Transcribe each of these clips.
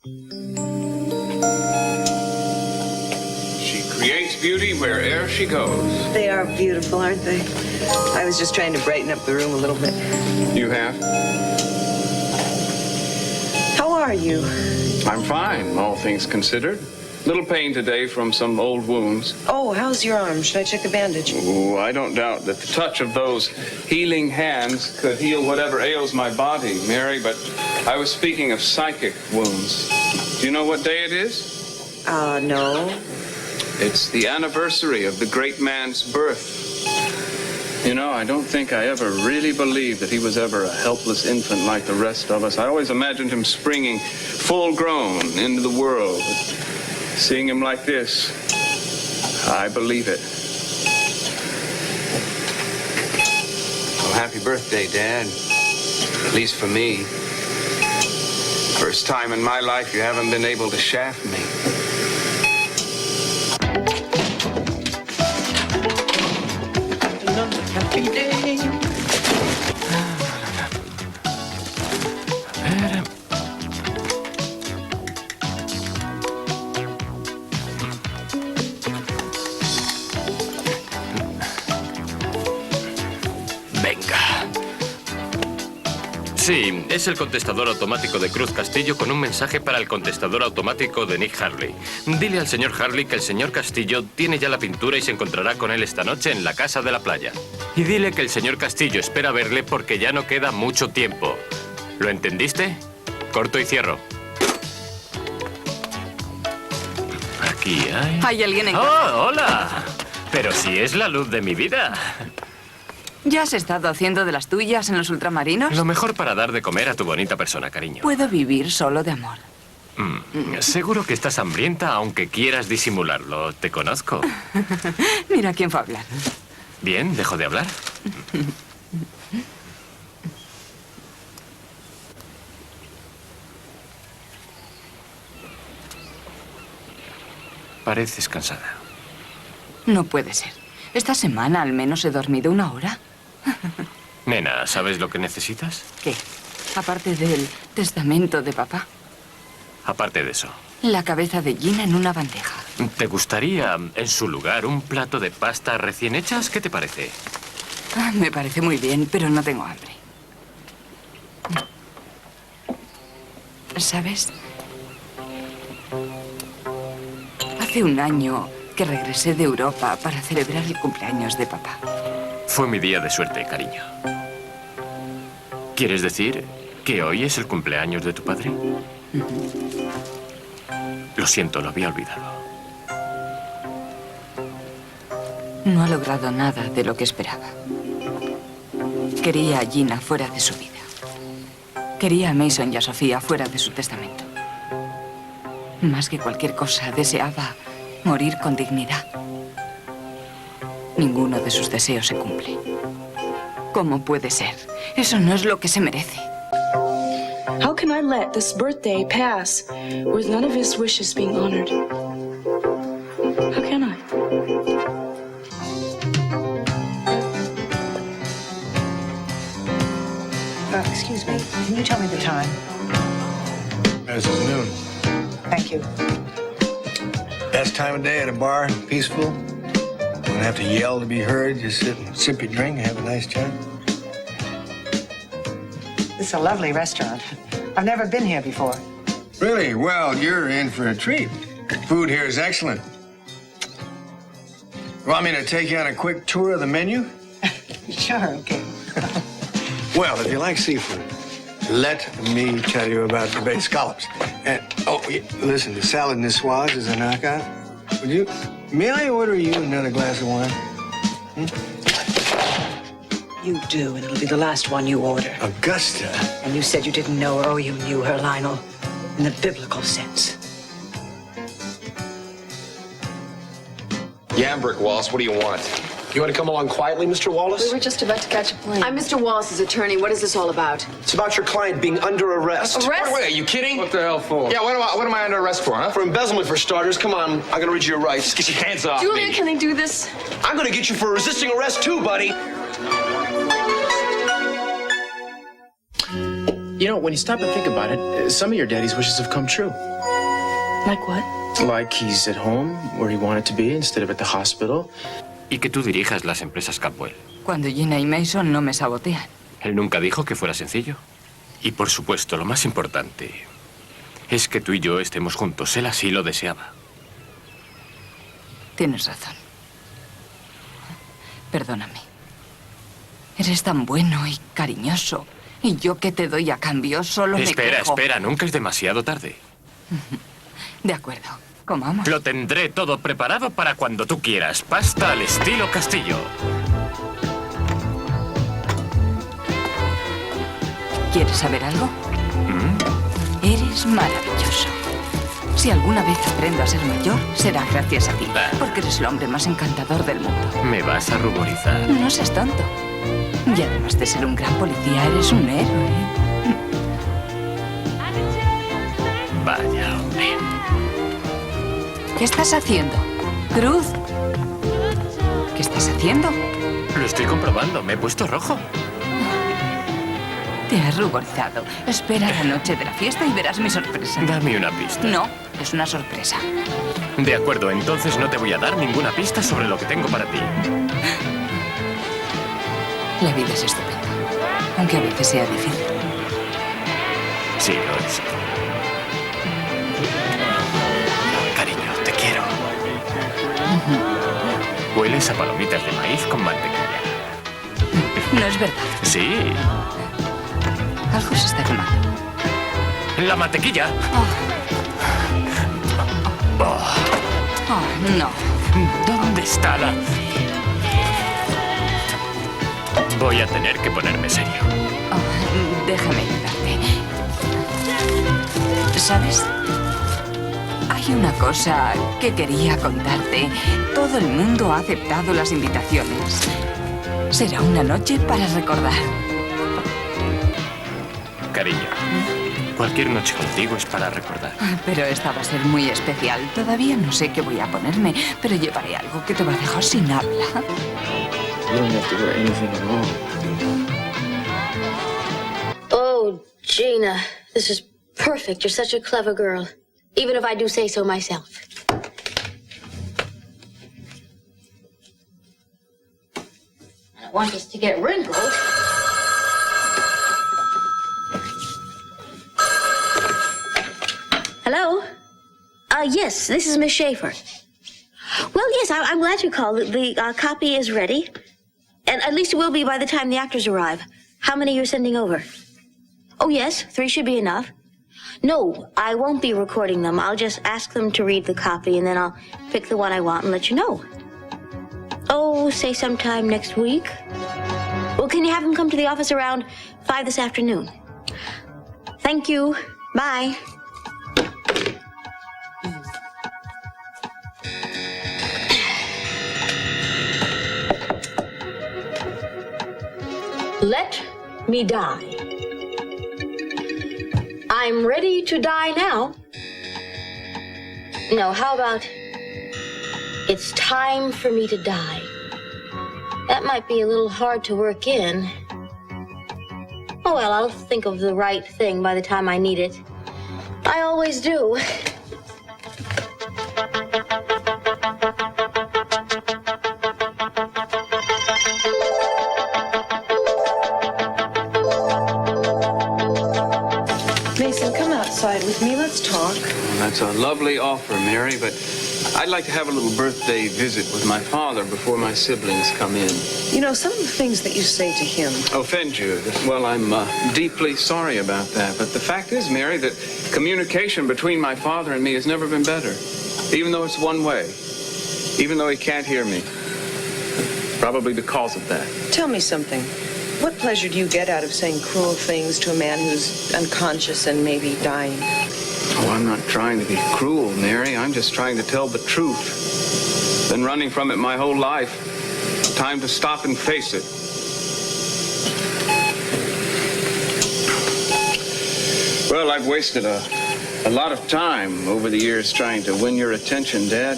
She creates beauty wherever she goes. They are beautiful, aren't they? I was just trying to brighten up the room a little bit. You have? How are you? I'm fine, all things considered. Little pain today from some old wounds. Oh, how's your arm? Should I check a bandage? Oh, I don't doubt that the touch of those healing hands could heal whatever ails my body, Mary, but I was speaking of psychic wounds. Do you know what day it is? No. It's the anniversary of the great man's birth. You know, I don't think I ever really believed that he was ever a helpless infant like the rest of us. I always imagined him springing full grown into the world. Seeing him like this, I believe it. Well, happy birthday, Dad. At least for me. First time in my life you haven't been able to shaft me. Another happy day. Sí, es el contestador automático de Cruz Castillo con un mensaje para el contestador automático de Nick Harley. Dile al señor Harley que el señor Castillo tiene ya la pintura y se encontrará con él esta noche en la casa de la playa. Y dile que el señor Castillo espera verle porque ya no queda mucho tiempo. ¿Lo entendiste? Corto y cierro. Aquí hay... ¿Hay alguien en casa? ¡Oh, hola! Pero si es la luz de mi vida. ¿Ya has estado haciendo de las tuyas en los ultramarinos? Lo mejor para dar de comer a tu bonita persona, cariño. Puedo vivir solo de amor. Seguro que estás hambrienta, aunque quieras disimularlo. Te conozco. Mira quién fue a hablar. Bien, ¿dejo de hablar? Pareces cansada. No puede ser. Esta semana al menos he dormido 1 hora. Nena, ¿sabes lo que necesitas? ¿Qué? Aparte del testamento de papá. Aparte de eso. La cabeza de Gina en una bandeja. ¿Te gustaría, en su lugar, un plato de pasta recién hechas? ¿Qué te parece? Me parece muy bien, pero no tengo hambre. ¿Sabes? Hace 1 año que regresé de Europa para celebrar el cumpleaños de papá. Fue mi día de suerte, cariño. ¿Quieres decir que hoy es el cumpleaños de tu padre? Lo siento, lo había olvidado. No ha logrado nada de lo que esperaba. Quería a Gina fuera de su vida. Quería a Mason y a Sofía fuera de su testamento. Más que cualquier cosa, deseaba morir con dignidad. Ninguno de sus deseos se cumple. ¿Cómo puede ser? Eso no es lo que se merece. How can I let this birthday pass with none of his wishes being honored? How can I? Excuse me, can you tell me the time? This is noon. Thank you. Best time of day at a bar, peaceful. Don't have to yell to be heard. Just sit and sip your drink and have a nice chat. It's a lovely restaurant. I've never been here before. Really? Well, you're in for a treat. Food here is excellent. Want me to take you on a quick tour of the menu? Sure, okay. Well, if you like seafood, let me tell you about the bay scallops. And, oh, listen, the salad in the swaz is a knockout. Would you, may I order you another glass of wine? You do, and it'll be the last one you order. Augusta. And you said you didn't know her, or you knew her, Lionel, in the biblical sense. Yambrick, Wallace, what do you want? You want to come along quietly, Mr. Wallace? We were just about to catch a plane. I'm Mr. Wallace's attorney. What is this all about? It's about your client being under arrest. Arrest? Wait, are you kidding? What the hell for? Yeah, what am I under arrest for, huh? For embezzlement, for starters. Come on, I'm gonna read you your rights. Just get your hands off Julia, me. can I do this? I'm gonna get you for resisting arrest too, buddy. You know, when you stop and think about it, some of your daddy's wishes have come true. Like what? Like he's at home, where he wanted to be, instead of at the hospital. Y que tú dirijas las empresas Capwell. Cuando Gina y Mason no me sabotean. Él nunca dijo que fuera sencillo. Y por supuesto, lo más importante es que tú y yo estemos juntos. Él así lo deseaba. Tienes razón. Perdóname. Eres tan bueno y cariñoso. Y yo que te doy a cambio solo me quejo. Espera, nunca es demasiado tarde. De acuerdo, comamos. Lo tendré todo preparado para cuando tú quieras. Pasta al estilo Castillo. ¿Quieres saber algo? Eres maravilloso. Si alguna vez aprendo a ser mayor, será gracias a ti. Porque eres el hombre más encantador del mundo. Me vas a ruborizar. No seas tonto. Y además de ser un gran policía, eres un héroe. Vaya, hombre. ¿Qué estás haciendo? Cruz. ¿Qué estás haciendo? Lo estoy comprobando. Me he puesto rojo. Te has ruborizado. Espera la noche de la fiesta y verás mi sorpresa. Dame una pista. No, es una sorpresa. De acuerdo, entonces no te voy a dar ninguna pista sobre lo que tengo para ti. La vida es estupenda, aunque a veces sea difícil. Sí, lo es. Cariño, te quiero. Hueles a palomitas de maíz con mantequilla. No es verdad. Sí. Algo se está quemando. La mantequilla. No. ¿Dónde está la...? Voy a tener que ponerme serio. Déjame ayudarte. ¿Sabes? Hay una cosa que quería contarte. Todo el mundo ha aceptado las invitaciones. Será una noche para recordar. Cariño, cualquier noche contigo es para recordar. Pero esta va a ser muy especial. Todavía no sé qué voy a ponerme, pero llevaré algo que te va a dejar sin habla. You don't have to wear anything at all. Oh, Gina, this is perfect. You're such a clever girl. Even if I do say so myself. I don't want this to get wrinkled. Hello? Yes, this is Miss Schaefer. Well, yes, I'm glad you called. The copy is ready. And at least it will be by the time the actors arrive. How many you're sending over? Oh, yes, 3 should be enough. No, I won't be recording them. I'll just ask them to read the copy, and then I'll pick the one I want and let you know. Oh, say sometime next week. Well, can you have them come to the office around 5 this afternoon? Thank you. Bye. Let me die. I'm ready to die now. No, how about it's time for me to die? That might be a little hard to work in. Oh, well, I'll think of the right thing by the time I need it. I always do. Mason, come outside with me. Let's talk. That's a lovely offer, Mary, but I'd like to have a little birthday visit with my father before my siblings come in. You know, some of the things that you say to him... Offend you? Well, I'm deeply sorry about that. But the fact is, Mary, that communication between my father and me has never been better. Even though it's one way. Even though he can't hear me. Probably because of that. Tell me something. What pleasure do you get out of saying cruel things to a man who's unconscious and maybe dying? Oh, I'm not trying to be cruel, Mary. I'm just trying to tell the truth. Been running from it my whole life. Time to stop and face it. Well, I've wasted a lot of time over the years trying to win your attention, Dad.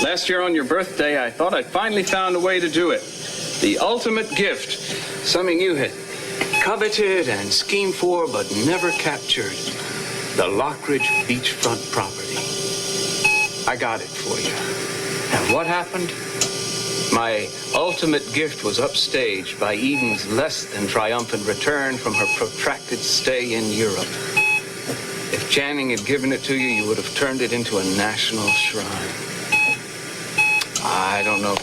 Last year on your birthday, I thought I'd finally found a way to do it. The ultimate gift. Something you had Coveted and schemed for, but never captured. The Lockridge beachfront property. I got it for you. And what happened? My ultimate gift was upstaged by Eden's less than triumphant return from her protracted stay in Europe. If Channing had given it to you, you would have turned it into a national shrine. I don't know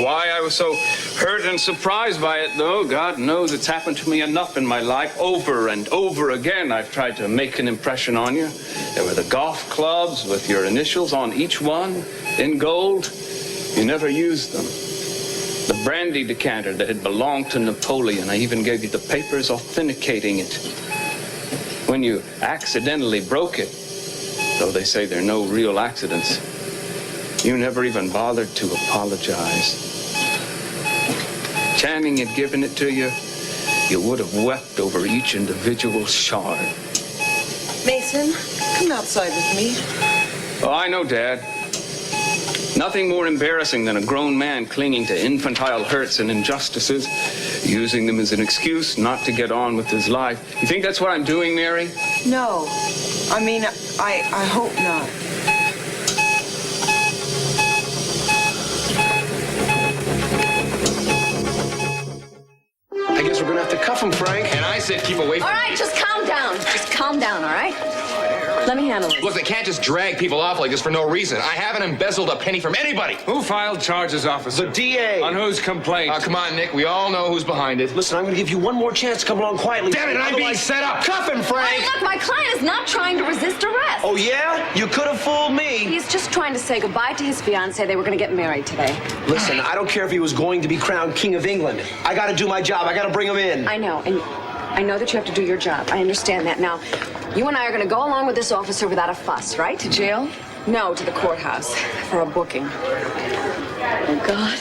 why I was so hurt and surprised by it, though. God knows it's happened to me enough in my life. Over and over again, I've tried to make an impression on you. There were the golf clubs with your initials on each one in gold. You never used them. The brandy decanter that had belonged to Napoleon, I even gave you the papers authenticating it. When you accidentally broke it, though they say there are no real accidents, you never even bothered to apologize. Channing had given it to you, you would have wept over each individual shard. Mason, come outside with me. Oh, I know, Dad. Nothing more embarrassing than a grown man clinging to infantile hurts and injustices, using them as an excuse not to get on with his life. You think that's what I'm doing, Mary? No. I mean, I hope not. I guess we're gonna have to cuff him, Frank. And I said keep away from All right, just calm down. Just calm down, all right? Let me handle it. Look, they can't just drag people off like this for no reason. I haven't embezzled a penny from anybody. Who filed charges, officer? The DA. On whose complaint? Come on, Nick. We all know who's behind it. Listen, I'm gonna give you one more chance to come along quietly. Damn it, I'm being set up. Cuff him, Frank. Hey, look, my client is not trying to resist arrest. Oh, yeah? You could have fooled me. He's just trying to say goodbye to his fiancée. They were going to get married today. Listen, I don't care if he was going to be crowned King of England. I gotta do my job. I gotta bring him in. I know, and I know that you have to do your job. I understand that. Now, you and I are going to go along with this officer without a fuss, right? To jail? No, to the courthouse for a booking. Oh, God.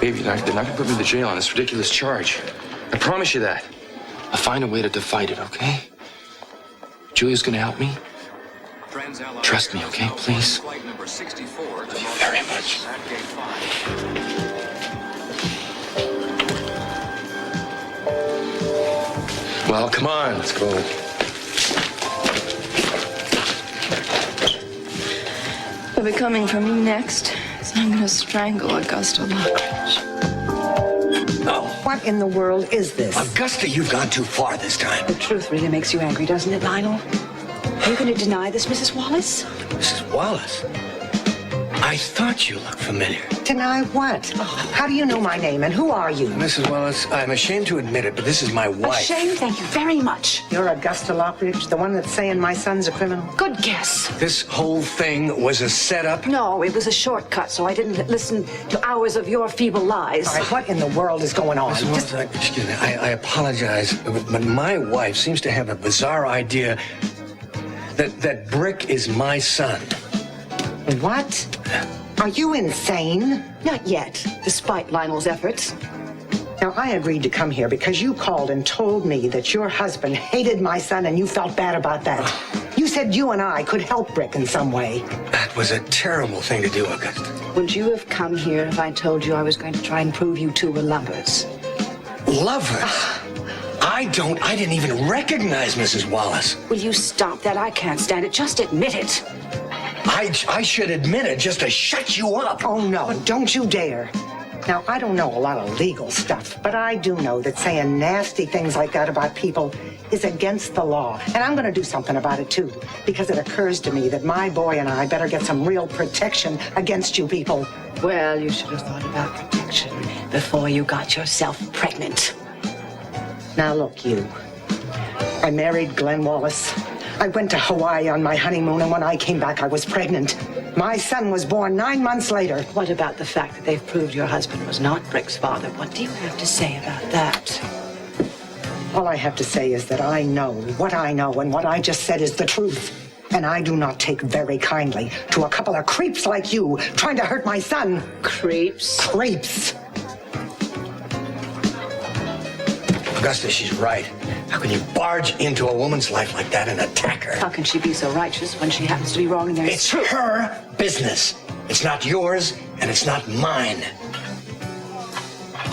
Baby, they're not going to put me to jail on this ridiculous charge. I promise you that. I'll find a way to fight it, okay? Julia's going to help me. Trust me, okay? Please. Love you very much. Well, come on, let's go. They'll be coming for me next, so I'm gonna strangle Augusta Lockridge. Oh. What in the world is this? Augusta, you've gone too far this time. The truth really makes you angry, doesn't it, Lionel? Are you going to deny this, Mrs. Wallace? Mrs. Wallace? I thought you looked familiar. Deny what? Oh, how do you know my name, and who are you? Mrs. Wallace, I'm ashamed to admit it, but this is my wife. Ashamed? Thank you very much. You're Augusta Lockridge, the one that's saying my son's a criminal? Good guess. This whole thing was a setup? No, it was a shortcut, so I didn't listen to hours of your feeble lies. All right, what in the world is going on? Mrs. Wallace, excuse me, I apologize, but my wife seems to have a bizarre idea that Brick is my son. What? Are you insane? Not yet, despite Lionel's efforts. Now, I agreed to come here because you called and told me that your husband hated my son and you felt bad about that. You said you and I could help Brick in some way. That was a terrible thing to do, Augusta. Would you have come here if I told you I was going to try and prove you two were lovers? Lovers? I didn't even recognize Mrs. Wallace. Will you stop that? I can't stand it. Just admit it. I should admit it just to shut you up. Oh, no, don't you dare. Now, I don't know a lot of legal stuff, but I do know that saying nasty things like that about people is against the law. And I'm going to do something about it, too, because it occurs to me that my boy and I better get some real protection against you people. Well, you should have thought about protection before you got yourself pregnant. Now, look, you. I married Glenn Wallace. I went to Hawaii on my honeymoon, and when I came back, I was pregnant. My son was born 9 months later. What about the fact that they've proved your husband was not Brick's father? What do you have to say about that? All I have to say is that I know, and what I just said is the truth. And I do not take very kindly to a couple of creeps like you trying to hurt my son. Creeps? Creeps. Augusta, she's right. How can you barge into a woman's life like that and attack her? How can she be so righteous when she happens to be wrong and there's It's her business. It's not yours, and it's not mine.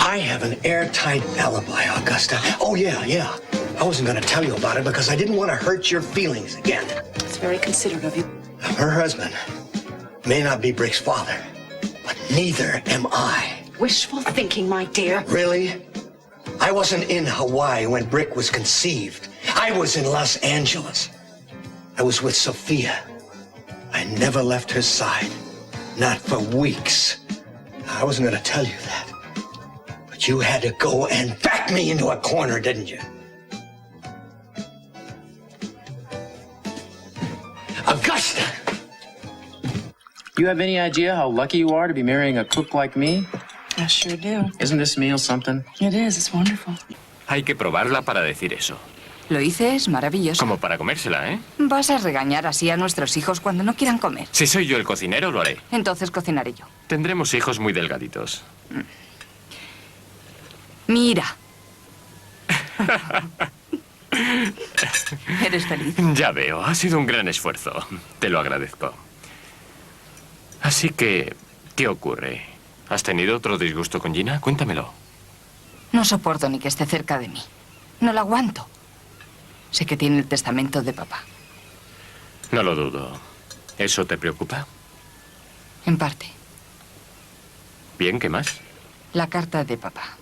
I have an airtight alibi, Augusta. Oh, yeah. I wasn't going to tell you about it because I didn't want to hurt your feelings again. It's very considerate of you. Her husband may not be Brick's father, but neither am I. Wishful thinking, my dear. Really? I wasn't in Hawaii when Brick was conceived. I was in Los Angeles. I was with Sophia. I never left her side. Not for weeks. I wasn't going to tell you that. But you had to go and back me into a corner, didn't you? Augusta! You have any idea how lucky you are to be marrying a cook like me? I sure do. Isn't this meal something? It is. It's wonderful. Hay que probarla para decir eso. Lo hice, es maravilloso. Como para comérsela, ¿eh? Vas a regañar así a nuestros hijos cuando no quieran comer. Si soy yo el cocinero, lo haré. Entonces cocinaré yo. Tendremos hijos muy delgaditos. Mira. ¿Eres feliz? Ya veo, ha sido un gran esfuerzo. Te lo agradezco. Así que, ¿qué ocurre? ¿Has tenido otro disgusto con Gina? Cuéntamelo. No soporto ni que esté cerca de mí. No la aguanto. Sé que tiene el testamento de papá. No lo dudo. ¿Eso te preocupa? En parte. Bien, ¿qué más? La carta de papá.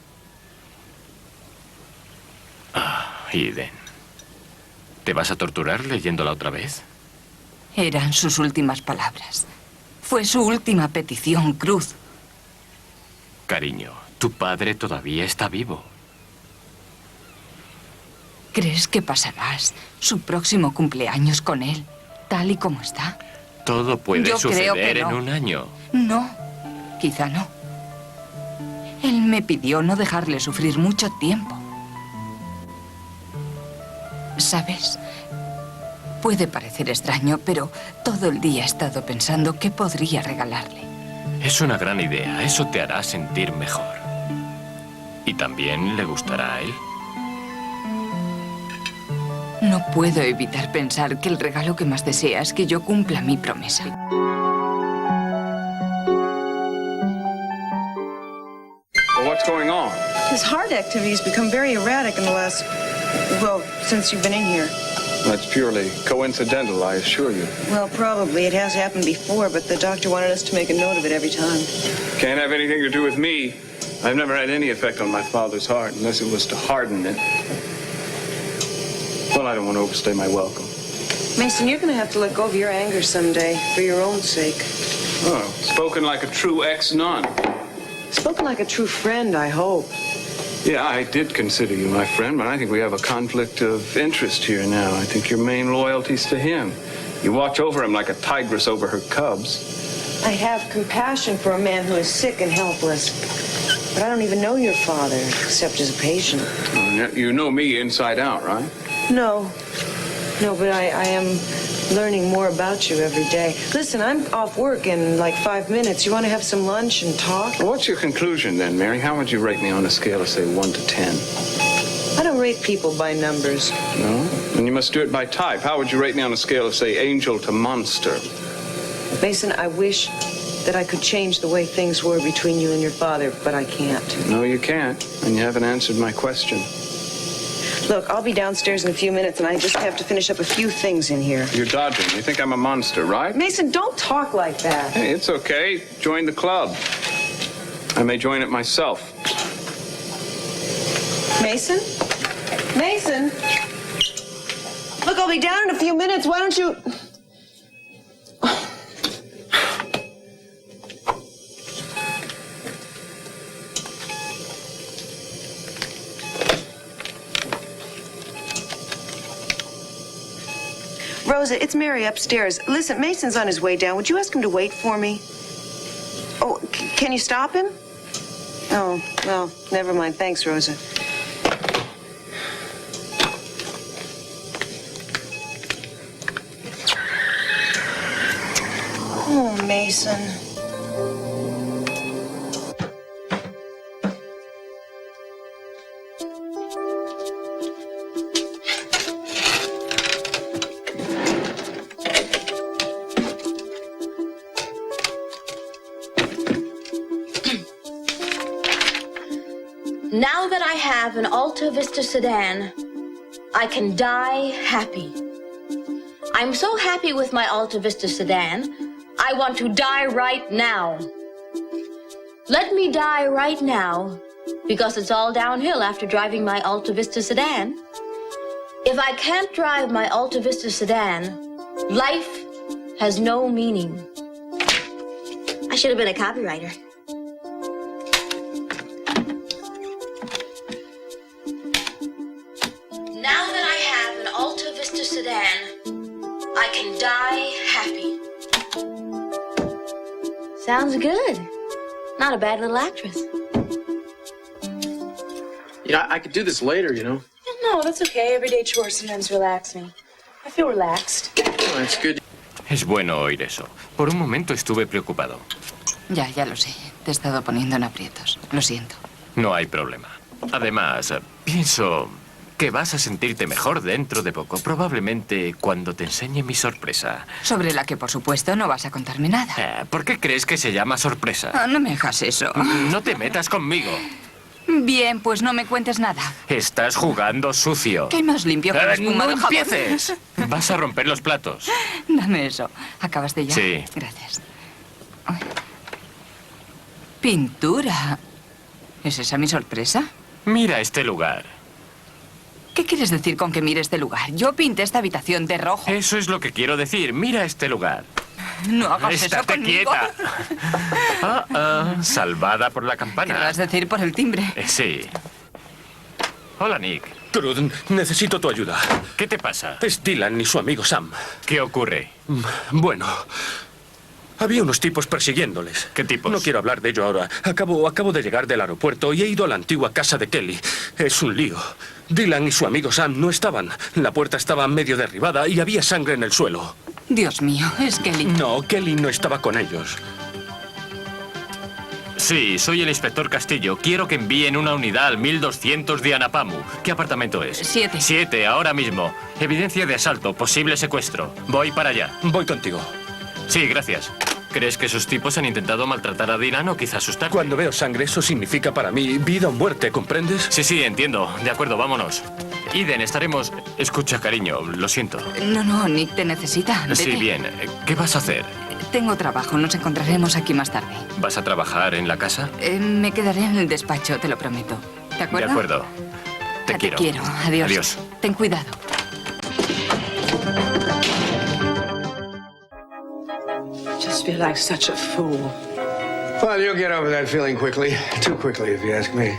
Iden. ¿Te vas a torturar leyéndola otra vez? Eran sus últimas palabras. Fue su última petición, Cruz. Cariño, tu padre todavía está vivo. ¿Crees que pasarás su próximo cumpleaños con él, tal y como está? Todo puede Yo creo suceder que no. en un año. No, quizá no. Él me pidió no dejarle sufrir mucho tiempo. ¿Sabes? Puede parecer extraño, pero todo el día he estado pensando qué podría regalarle. Es una gran idea. Eso te hará sentir mejor. Y también le gustará a él. No puedo evitar pensar que el regalo que más desea es que yo cumpla mi promesa. Well, what's going on? His heart activity's become very erratic in the last, well, since you've been in here. That's purely coincidental, I assure you. Well, probably. It has happened before, but the doctor wanted us to make a note of it every time. Can't have anything to do with me. I've never had any effect on my father's heart unless it was to harden it. Well, I don't want to overstay my welcome. Mason, you're going to have to let go of your anger someday, for your own sake. Oh, spoken like a true ex-nun. Spoken like a true friend, I hope. Yeah, I did consider you my friend, but I think we have a conflict of interest here now. I think your main loyalty's to him. You watch over him like a tigress over her cubs. I have compassion for a man who is sick and helpless. But I don't even know your father, except as a patient. You know me inside out, right? No, but I am learning more about you every day. Listen, I'm off work in like 5 minutes. You want to have some lunch and talk? Well, what's your conclusion then, Mary? How would you rate me on a scale of, say, 1 to 10? I don't rate people by numbers. No? Then you must do it by type. How would you rate me on a scale of, say, angel to monster? Mason, I wish that I could change the way things were between you and your father, but I can't. No, you can't. And you haven't answered my question. Look, I'll be downstairs in a few minutes, and I just have to finish up a few things in here. You're dodging. You think I'm a monster, right? Mason, don't talk like that. Hey, it's okay. Join the club. I may join it myself. Mason? Mason? Look, I'll be down in a few minutes. Why don't you... Rosa, it's Mary upstairs. Listen, Mason's on his way down. Would you ask him to wait for me? Oh, can you stop him? Oh, well, never mind. Thanks, Rosa. Oh, Mason. Now that I have an Alta Vista sedan, I can die happy. I'm so happy with my Alta Vista sedan, I want to die right now. Let me die right now, because it's all downhill after driving my Alta Vista sedan. If I can't drive my Alta Vista sedan, life has no meaning. I should have been a copywriter. Now that I have an Alta Vista sedan, I can die happy. Sounds good. Not a bad little actress. You know, I could do this later, you know. No, that's okay. Everyday chores sometimes relax me. I feel relaxed. Oh, that's good. Es bueno oír eso. Por un momento estuve preocupado. Ya lo sé. Te he estado poniendo en aprietos. Lo siento. No hay problema. Además, pienso que vas a sentirte mejor dentro de poco. Probablemente cuando te enseñe mi sorpresa. Sobre la que, por supuesto, no vas a contarme nada. ¿Por qué crees que se llama sorpresa? No me hagas eso. No te metas conmigo. Bien, pues no me cuentes nada. Estás jugando sucio. ¿Qué más limpio que la espuma ¡No del jabón? empieces! Vas a romper los platos. Dame eso. ¿Acabaste ya? Sí. Gracias. Ay. Pintura. ¿Es esa mi sorpresa? Mira este lugar. ¿Qué quieres decir con que mire este lugar? Yo pinté esta habitación de rojo. Eso es lo que quiero decir. Mira este lugar. No hagas eso Estate conmigo. quieta. Salvada por la campana. ¿Querrás decir por el timbre? Sí. Hola, Nick. Cruz, necesito tu ayuda. ¿Qué te pasa? Es Dylan y su amigo Sam. ¿Qué ocurre? Bueno, había unos tipos persiguiéndoles. ¿Qué tipos? No quiero hablar de ello ahora. Acabo de llegar del aeropuerto y he ido a la antigua casa de Kelly. Es un lío. Dylan y su amigo Sam no estaban. La puerta estaba medio derribada y había sangre en el suelo. Dios mío, es Kelly. No, Kelly no estaba con ellos. Sí, soy el inspector Castillo. Quiero que envíen una unidad al 1200 de Anapamu. ¿Qué apartamento es? 7. 7, ahora mismo. Evidencia de asalto, posible secuestro. Voy para allá. Voy contigo. Sí, gracias. ¿Crees que esos tipos han intentado maltratar a Dylan o quizás asustarte? Cuando veo sangre, eso significa para mí vida o muerte, ¿comprendes? Sí, entiendo. De acuerdo, vámonos. Eden, estaremos... Escucha, cariño, lo siento. No, Nick te necesita. Vete. Sí, bien. ¿Qué vas a hacer? Tengo trabajo, nos encontraremos aquí más tarde. ¿Vas a trabajar en la casa? Me quedaré en el despacho, te lo prometo. ¿De acuerdo? De acuerdo. Te quiero. Te quiero. Adiós. Adiós. Ten cuidado. Just feel like such a fool. Well, you'll get over that feeling quickly. Too quickly, if you ask me.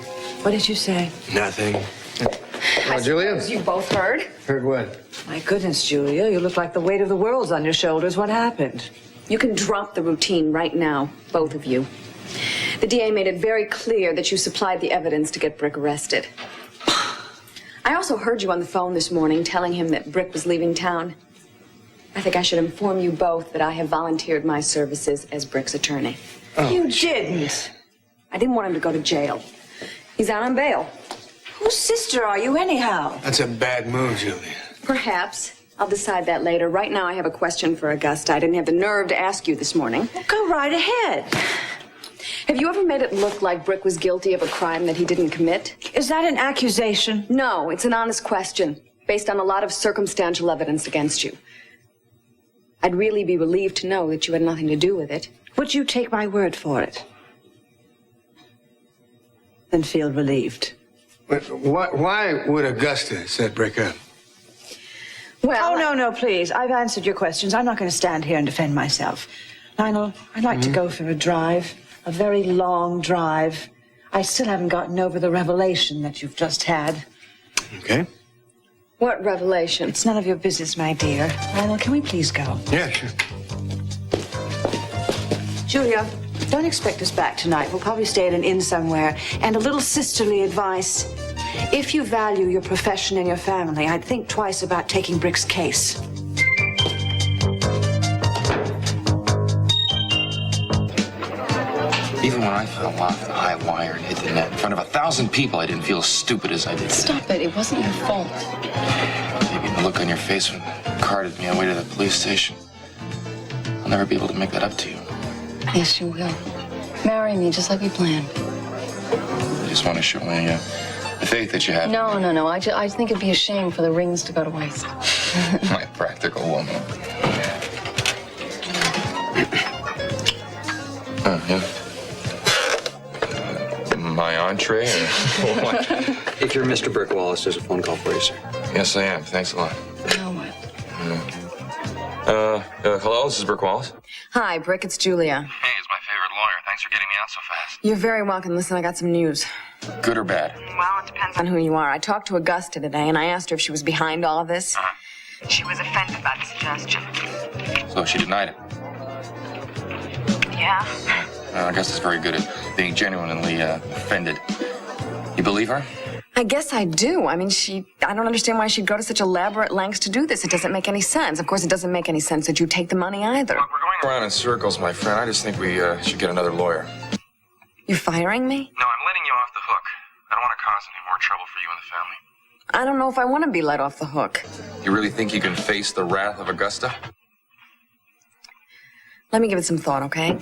What did you say? Nothing. I Julia? suppose you both heard. Heard what? My goodness, Julia, you look like the weight of the world's on your shoulders. What happened? You can drop the routine right now, both of you. The DA made it very clear that you supplied the evidence to get Brick arrested. I also heard you on the phone this morning telling him that Brick was leaving town. I think I should inform you both that I have volunteered my services as Brick's attorney. Oh. You didn't. I didn't want him to go to jail. He's out on bail. Whose sister are you, anyhow? That's a bad move, Julia. Perhaps. I'll decide that later. Right now, I have a question for Augusta. I didn't have the nerve to ask you this morning. Well, go right ahead. Have you ever made it look like Brick was guilty of a crime that he didn't commit? Is that an accusation? No, it's an honest question, based on a lot of circumstantial evidence against you. I'd really be relieved to know that you had nothing to do with it. Would you take my word for it? Then feel relieved. But why would Augusta set Brick up? Well... Oh, no, please. I've answered your questions. I'm not going to stand here and defend myself. Lionel, I'd like to go for a drive, a very long drive. I still haven't gotten over the revelation that you've just had. Okay. What revelation? It's none of your business, my dear. Lionel, can we please go? Yeah, sure. Julia, don't expect us back tonight. We'll probably stay at an inn somewhere. And a little sisterly advice. If you value your profession and your family, I'd think twice about taking Brick's case. Even when I fell off the high wire and hit the net in front of 1,000 people, I didn't feel as stupid as I did. Stop it. It wasn't your fault. Maybe the look on your face when you carted me away to the police station. I'll never be able to make that up to you. Yes, you will. Marry me just like we planned. I just want to show me the faith that you have. No. I think it'd be a shame for the rings to go to waste. My practical woman. Yeah. My entree or what? If you're Mr. Brick Wallace, there's a phone call for you, sir. Yes, I am. Thanks a lot. Now what? Hello, this is Brick Wallace. Hi, Brick, it's Julia. Hey, it's my favorite lawyer. Thanks for getting me out so fast. You're very welcome. Listen, I got some news. Good or bad? Well, it depends on who you are. I talked to Augusta today, and I asked her if she was behind all of this. She was offended by the suggestion. So she denied it. Yeah? Augusta's very good at being genuinely offended. You believe her? I guess I do. I mean, I don't understand why she'd go to such elaborate lengths to do this. It doesn't make any sense. Of course, it doesn't make any sense that you take the money either. Look, we're going around in circles, my friend. I just think we should get another lawyer. You're firing me? No, I'm letting you off the hook. I don't want to cause any more trouble for you and the family. I don't know if I want to be let off the hook. You really think you can face the wrath of Augusta? Let me give it some thought, okay?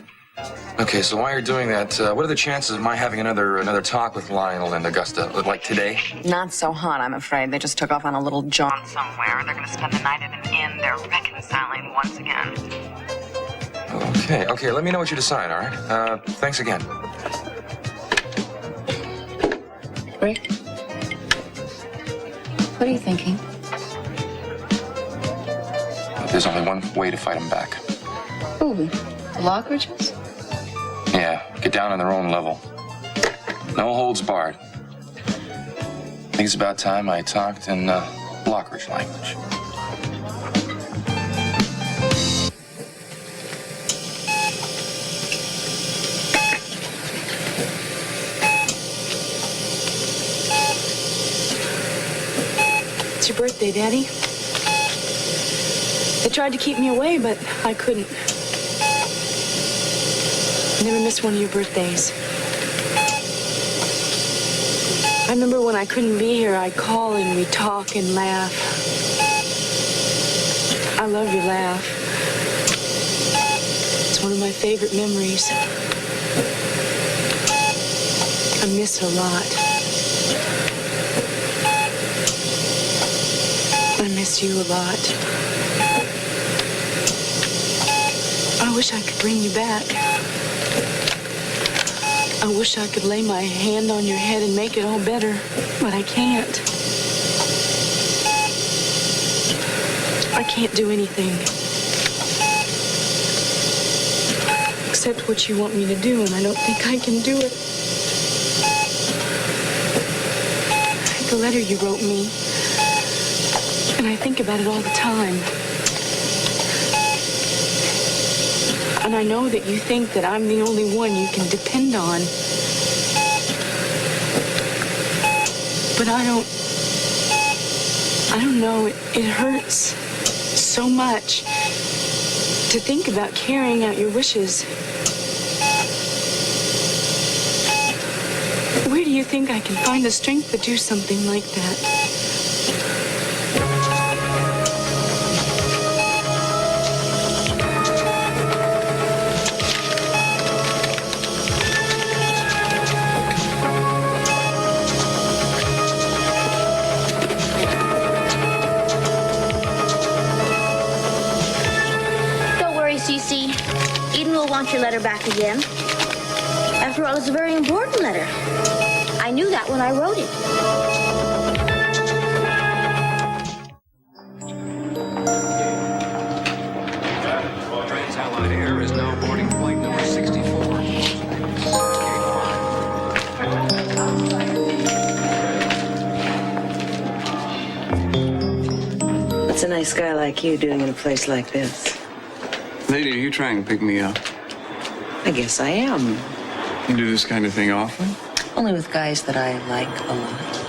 Okay, so while you're doing that, what are the chances of my having another talk with Lionel and Augusta, like today? Not so hot, I'm afraid. They just took off on a little jaunt somewhere. They're going to spend the night at an inn. They're reconciling once again. Okay, let me know what you decide, all right? Thanks again. Rick? What are you thinking? There's only one way to fight them back. Ooh, the Lockridges? Yeah, get down on their own level. No holds barred. I think it's about time I talked in Lockridge language. It's your birthday, Daddy. They tried to keep me away, but I couldn't. I never missed one of your birthdays. I remember when I couldn't be here, I'd call and we'd talk and laugh. I love your laugh. It's one of my favorite memories. I miss it a lot. I miss you a lot. I wish I could bring you back. I wish I could lay my hand on your head and make it all better, but I can't. I can't do anything except what you want me to do, and I don't think I can do it. The letter you wrote me, and I think about it all the time. And I know that you think that I'm the only one you can depend on. But I don't know. It hurts so much to think about carrying out your wishes. Where do you think I can find the strength to do something like that? Want your letter back again. After all, it's a very important letter. I knew that when I wrote it. Allied Air is now boarding flight number 64. What's a nice guy like you doing in a place like this? Lady, are you trying to pick me up? I guess I am. You do this kind of thing often? Only with guys that I like a lot.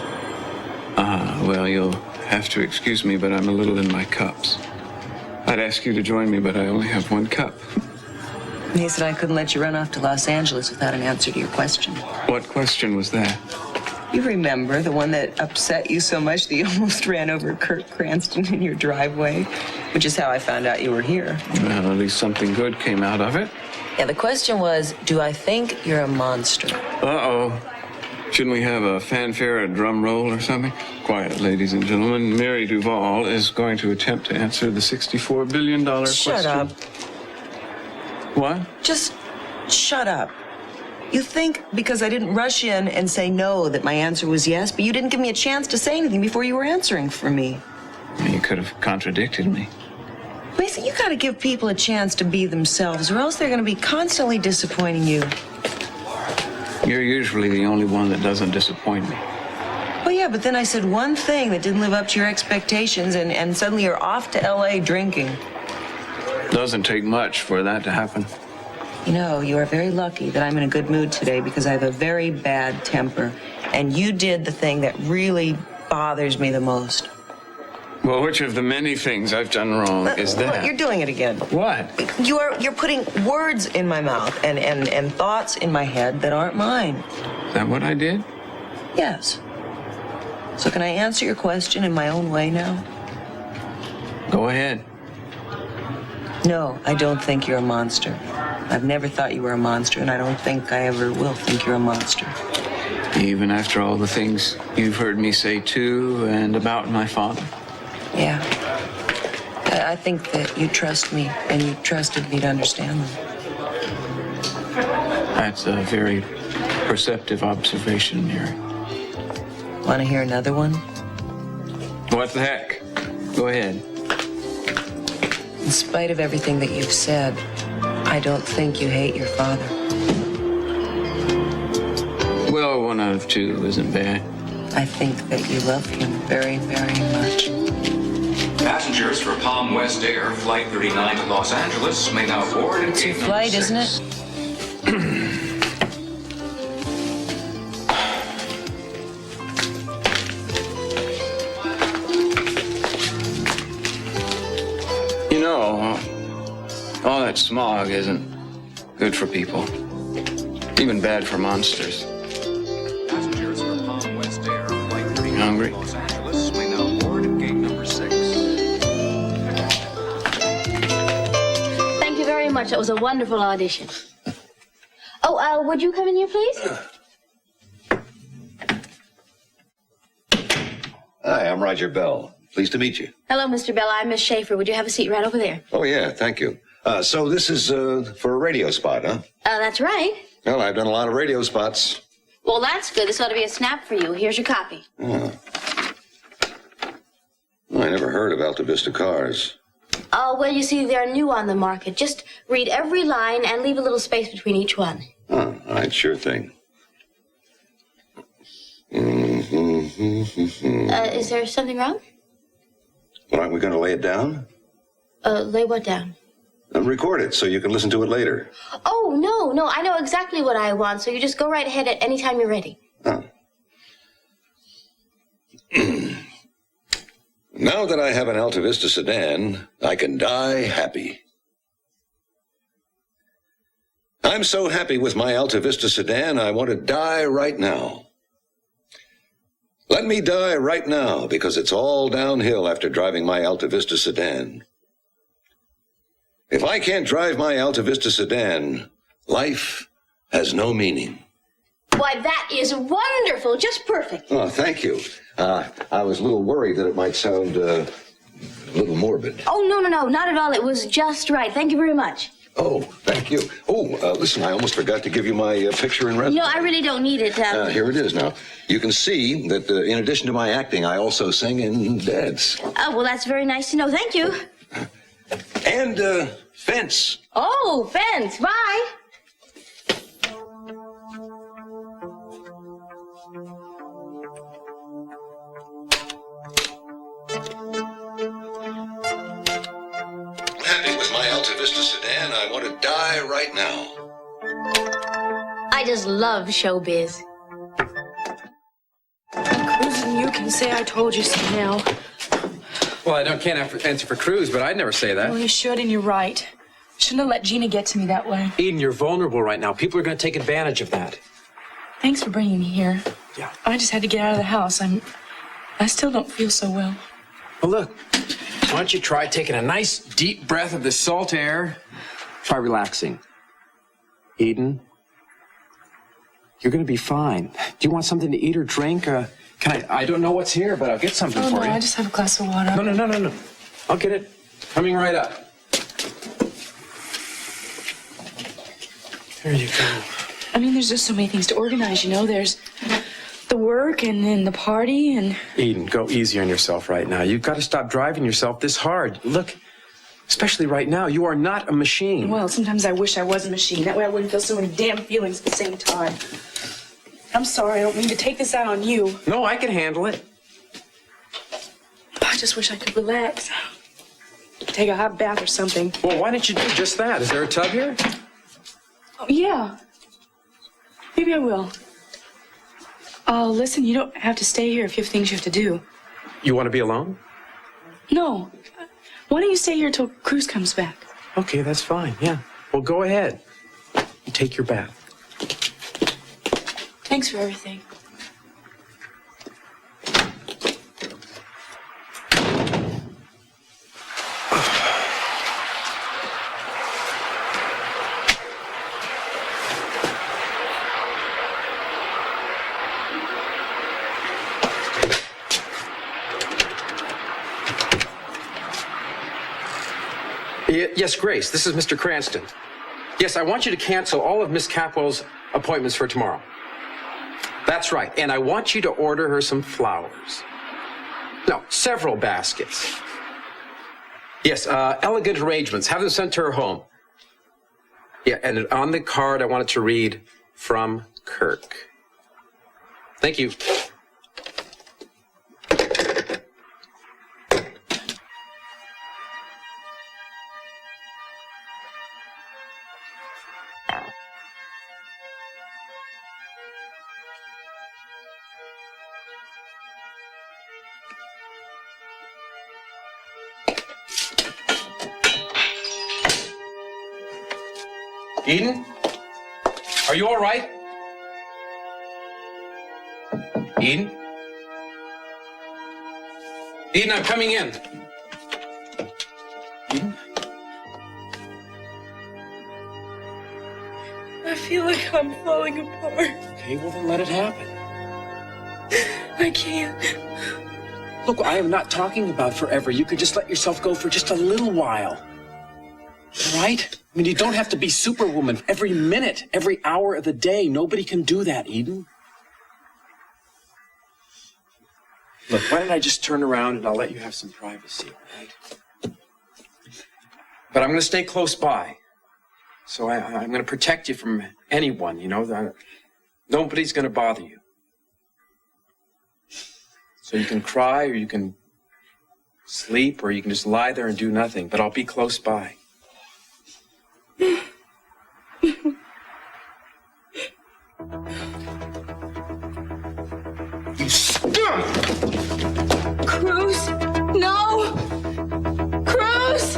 Well, you'll have to excuse me, but I'm a little in my cups. I'd ask you to join me, but I only have one cup. He said I couldn't let you run off to Los Angeles without an answer to your question. What question was that? You remember the one that upset you so much that you almost ran over Kirk Cranston in your driveway? Which is how I found out you were here. Well, at least something good came out of it. Yeah, the question was, do I think you're a monster? Uh-oh. Shouldn't we have a fanfare, a drum roll or something? Quiet, ladies and gentlemen. Mary Duval is going to attempt to answer the $64 billion question. Shut up. What? Just shut up. You think because I didn't rush in and say no that my answer was yes, but you didn't give me a chance to say anything before you were answering for me. You could have contradicted me. Mason, you gotta give people a chance to be themselves, or else they're gonna be constantly disappointing you. You're usually the only one that doesn't disappoint me. Well, yeah, but then I said one thing that didn't live up to your expectations, and suddenly you're off to L.A. drinking. Doesn't take much for that to happen. You know, you are very lucky that I'm in a good mood today because I have a very bad temper, and you did the thing that really bothers me the most. Well, which of the many things I've done wrong is that? You're doing it again. What? You're putting words in my mouth and thoughts in my head that aren't mine. Is that what I did? Yes. So can I answer your question in my own way now? Go ahead. No, I don't think you're a monster. I've never thought you were a monster, and I don't think I ever will think you're a monster. Even after all the things you've heard me say to and about my father? Yeah. I think that you trust me, and you trusted me to understand them. That's a very perceptive observation, Mary. Want to hear another one? What the heck? Go ahead. In spite of everything that you've said, I don't think you hate your father. Well, one out of two isn't bad. I think that you love him very, very much. Passengers for Palm West Air Flight 39 to Los Angeles may now board at gate number Flight, 6. isn't it? You know, all that smog isn't good for people. Even bad for monsters. Passengers for Palm West Air Flight 39 Hungry? to Los Angeles may now board at gate number 6. Thank you very much. That was a wonderful audition. Oh, would you come in here, please? Hi, I'm Roger Bell. Pleased to meet you. Hello, Mr. Bell. I'm Miss Schaefer. Would you have a seat right over there? Oh, yeah, thank you. So this is for a radio spot, huh? That's right. Well, I've done a lot of radio spots. Well, that's good. This ought to be a snap for you. Here's your copy. Oh. Well, I never heard of Alta Vista cars. Oh, well, you see, they're new on the market. Just read every line and leave a little space between each one. Oh, all right, sure thing. Is there something wrong? Well, aren't we going to lay it down? Lay what down? And record it so you can listen to it later. Oh, no. I know exactly what I want, so you just go right ahead at any time you're ready. Oh. Now that I have an Alta Vista sedan, I can die happy. I'm so happy with my Alta Vista sedan, I want to die right now. Let me die right now, because it's all downhill after driving my Alta Vista sedan. If I can't drive my Alta Vista sedan, life has no meaning. Why, that is wonderful. Just perfect. Oh, thank you. I was a little worried that it might sound a little morbid. Oh, no, not at all. It was just right. Thank you very much. Oh, thank you. Oh, listen, I almost forgot to give you my picture in resume. No, I really don't need it. Here it is now. You can see that in addition to my acting, I also sing and dance. Oh, well, that's very nice to know. Thank you. And fence. Oh, fence. Bye. Happy with my Alta Vista sedan, I want to die right now. I just love showbiz. Cruz and you can say I told you so now. Well, I can't answer for Cruz, but I'd never say that. Well, you should, and you're right. Shouldn't have let Gina get to me that way. Eden, you're vulnerable right now. People are going to take advantage of that. Thanks for bringing me here. Yeah. I just had to get out of the house. I still don't feel so well. Well, look, why don't you try taking a nice deep breath of this salt air? Try relaxing. Eden, You're gonna be fine. Do you want something to eat or drink? I don't know what's here, but I'll get something for you. I just have a glass of water. No. I'll get it. Coming right up. There you go. I mean, there's just so many things to organize, you know? There's the work and then the party and... Eden, go easy on yourself right now. You've got to stop driving yourself this hard. Look, especially right now, you are not a machine. Well, sometimes I wish I was a machine. That way I wouldn't feel so many damn feelings at the same time. I'm sorry, I don't mean to take this out on you. No, I can handle it. I just wish I could relax. Take a hot bath or something. Well, why don't you do just that? Is there a tub here? Oh, yeah. Maybe I will. Listen, you don't have to stay here if you have things you have to do. You want to be alone? No. Why don't you stay here till Cruz comes back? Okay, that's fine, yeah. Well, go ahead. You take your bath. Thanks for everything. Yes, Grace, this is Mr. Cranston. Yes, I want you to cancel all of Miss Capwell's appointments for tomorrow. That's right, and I want you to order her some flowers. No, several baskets. Yes, elegant arrangements. Have them sent to her home. Yeah, and on the card, I want it to read, from Kirk. Thank you. Eden? Are you all right? Eden? Eden, I'm coming in. Eden? I feel like I'm falling apart. Okay, well then let it happen. I can't. Look, I am not talking about forever. You could just let yourself go for just a little while. All right? I mean, you don't have to be Superwoman every minute, every hour of the day. Nobody can do that, Eden. Look, why don't I just turn around and I'll let you have some privacy, all right? But I'm going to stay close by. So I'm going to protect you from anyone, you know. Nobody's going to bother you. So you can cry or you can sleep or you can just lie there and do nothing, but I'll be close by. You stunk! Cruz! No! Cruz!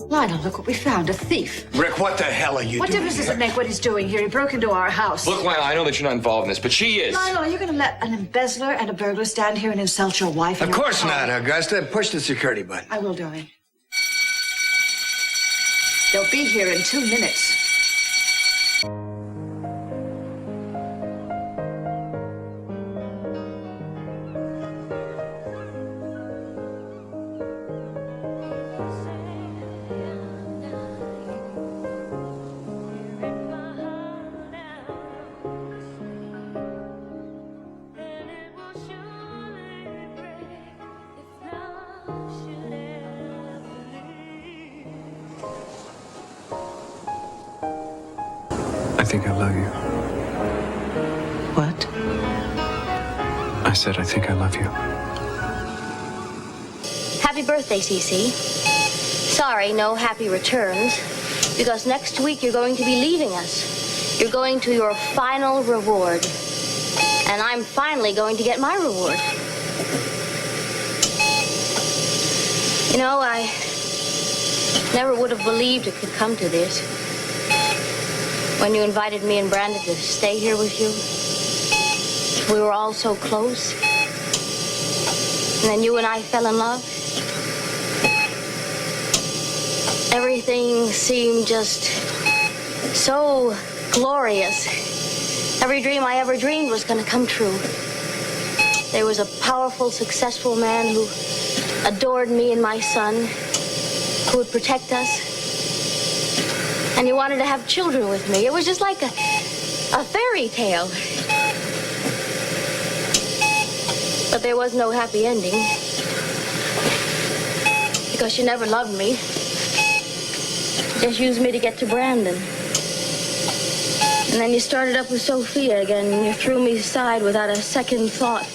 Lionel, look what we found, a thief. Rick, what the hell are you What doing difference does here? it make what he's doing here? He broke into our house. Look, Lionel, I know that you're not involved in this, but she is. Lionel, are you going to let an embezzler and a burglar stand here and insult your wife? Of course not, Augusta. Push the security button. I will, darling. They'll be here in 2 minutes. think I love you. What? I said I think I love you. Happy birthday, Cece. Sorry, no happy returns, because next week you're going to be leaving us. You're going to your final reward. And I'm finally going to get my reward. You know, I never would have believed it could come to this. When you invited me and Brandon to stay here with you, we were all so close. And then you and I fell in love. Everything seemed just so glorious. Every dream I ever dreamed was going to come true. There was a powerful, successful man who adored me and my son, who would protect us. And he wanted to have children with me. It was just like a fairy tale. But there was no happy ending. Because you never loved me. You just used me to get to Brandon. And then you started up with Sophia again, and you threw me aside without a second thought.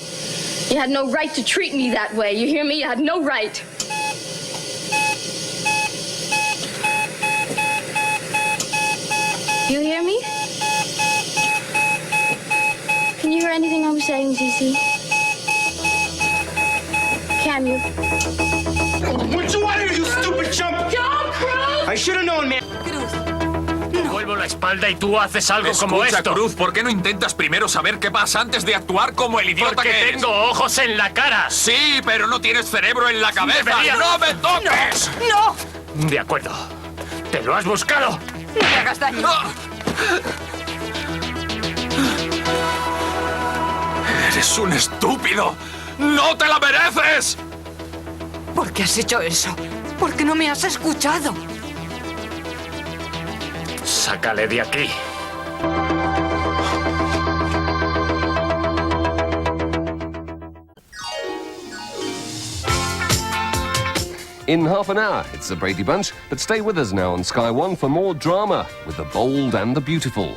You had no right to treat me that way. You hear me? You had no right. You hear me? Can you hear anything I'm saying, Cece? Can you? What you want here, you stupid chump? Don't, Cruz! I should have known, man. Vuelvo la espalda y tú haces algo como esto. Cruz, ¿por qué no intentas primero saber qué pasa antes de actuar como el idiota Porque que eres? tengo ojos en la cara. Sí, pero no tienes cerebro en la cabeza. Debería. ¡No me toques! ¡No! De acuerdo. ¿Te lo has buscado? No me hagas daño. ¡Eres un estúpido! ¡No te la mereces! ¿Por qué has hecho eso? ¿Por qué no me has escuchado? Sácale de aquí. In half an hour, it's the Brady Bunch, but stay with us now on Sky One for more drama with the bold and the beautiful.